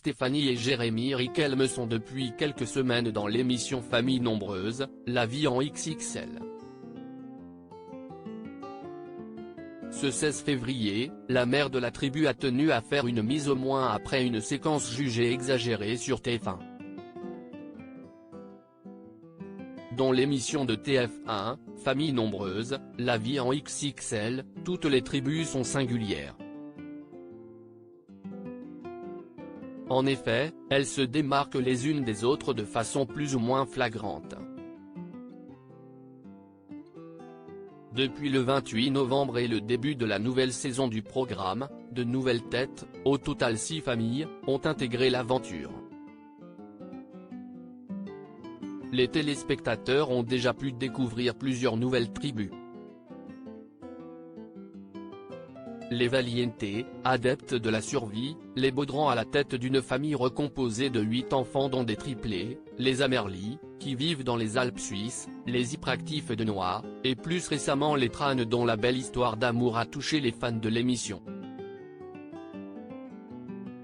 Stéphanie et Jérémy Riquelme sont depuis quelques semaines dans l'émission Famille Nombreuse, la vie en XXL. Ce 16 février, la mère de la tribu a tenu à faire une mise au point après une séquence jugée exagérée sur TF1. Dans l'émission de TF1, Famille Nombreuse, la vie en XXL, toutes les tribus sont singulières. En effet, elles se démarquent les unes des autres de façon plus ou moins flagrante. Depuis le 28 novembre et le début de la nouvelle saison du programme, de nouvelles têtes, au total 6 familles, ont intégré l'aventure. Les téléspectateurs ont déjà pu découvrir plusieurs nouvelles tribus. Les Valiente, adeptes de la survie, les Baudrand à la tête d'une famille recomposée de 8 enfants dont des triplés, les Amerly, qui vivent dans les Alpes suisses, les hyperactifs de Noix, et plus récemment les Tranes dont la belle histoire d'amour a touché les fans de l'émission.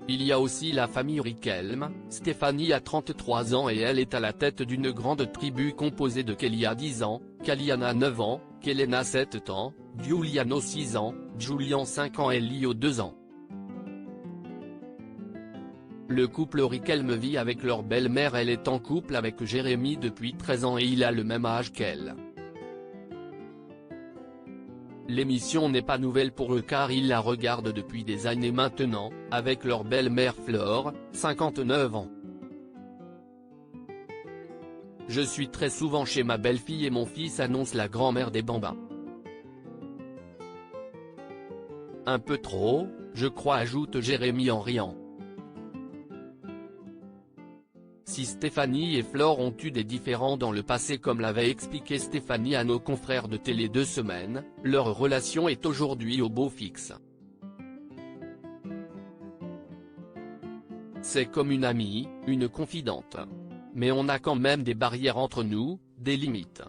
Il y a aussi la famille Riquelme. Stéphanie a 33 ans et elle est à la tête d'une grande tribu composée de Kélia 10 ans, Kaliana 9 ans, Kelena 7 ans, Giuliano 6 ans, Julian 5 ans et Lio 2 ans. Le couple Riquelme vit avec leur belle-mère. Elle est en couple avec Jérémy depuis 13 ans et il a le même âge qu'elle. L'émission n'est pas nouvelle pour eux car ils la regardent depuis des années maintenant, avec leur belle-mère Flore, 59 ans. Je suis très souvent chez ma belle-fille et mon fils, annonce la grand-mère des Bambins. Un peu trop, je crois, ajoute Jérémy en riant. Si Stéphanie et Flore ont eu des différends dans le passé comme l'avait expliqué Stéphanie à nos confrères de Télé 2 Semaines, leur relation est aujourd'hui au beau fixe. C'est comme une amie, une confidente. Mais on a quand même des barrières entre nous, des limites.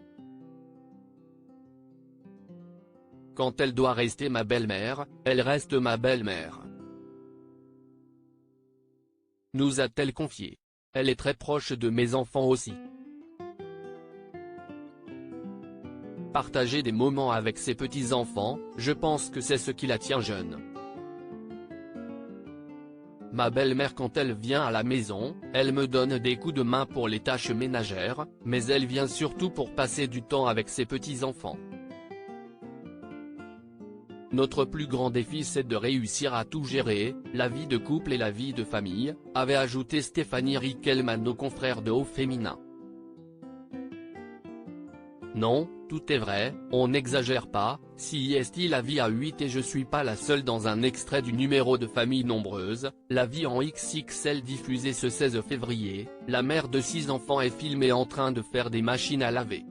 Quand elle doit rester ma belle-mère, elle reste ma belle-mère. Nous a-t-elle confié. Elle est très proche de mes enfants aussi. Partager des moments avec ses petits-enfants, je pense que c'est ce qui la tient jeune. Ma belle-mère, quand elle vient à la maison, elle me donne des coups de main pour les tâches ménagères, mais elle vient surtout pour passer du temps avec ses petits-enfants. Notre plus grand défi c'est de réussir à tout gérer, la vie de couple et la vie de famille, avait ajouté Stéphanie Riquelme à nos confrères de Au Féminin. Non, tout est vrai, on n'exagère pas, si est-il la vie à 8 et je suis pas la seule dans un extrait du numéro de Famille Nombreuse, la vie en XXL diffusé ce 16 février, la mère de 6 enfants est filmée en train de faire des machines à laver.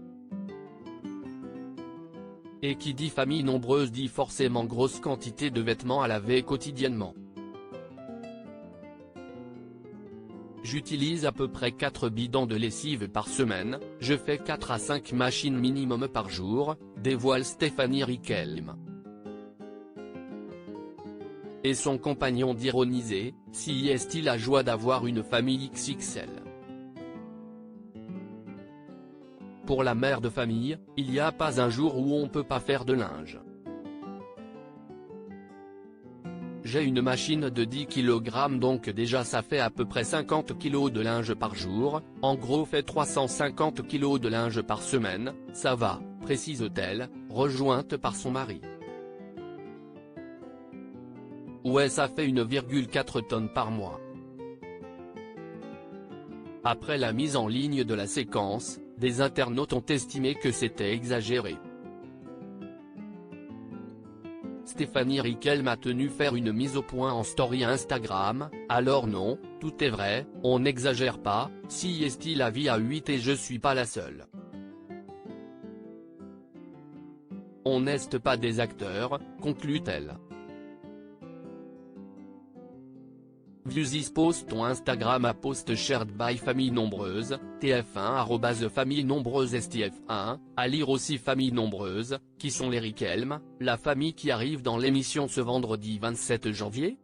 Et qui dit famille nombreuse dit forcément grosse quantité de vêtements à laver quotidiennement. J'utilise à peu près 4 bidons de lessive par semaine, je fais 4 à 5 machines minimum par jour, dévoile Stéphanie Riquelme. Et son compagnon d'ironiser, si est-il la joie d'avoir une famille XXL. Pour la mère de famille, il n'y a pas un jour où on peut pas faire de linge. J'ai une machine de 10 kg donc déjà ça fait à peu près 50 kg de linge par jour, en gros fait 350 kg de linge par semaine, ça va, précise-t-elle, rejointe par son mari. Ouais, ça fait 1,4 tonnes par mois. Après la mise en ligne de la séquence, des internautes ont estimé que c'était exagéré. Stéphanie Riquelme a tenu faire une mise au point en story Instagram, alors non, tout est vrai, on n'exagère pas, si est-il la vie à 8 et je suis pas la seule. On n'est pas des acteurs, conclut-elle. View this post on Instagram à post shared by Famille Nombreuse, TF1 Famille Nombreuse STF1, à lire aussi Famille Nombreuse, qui sont les Riquelme, la famille qui arrive dans l'émission ce vendredi 27 janvier.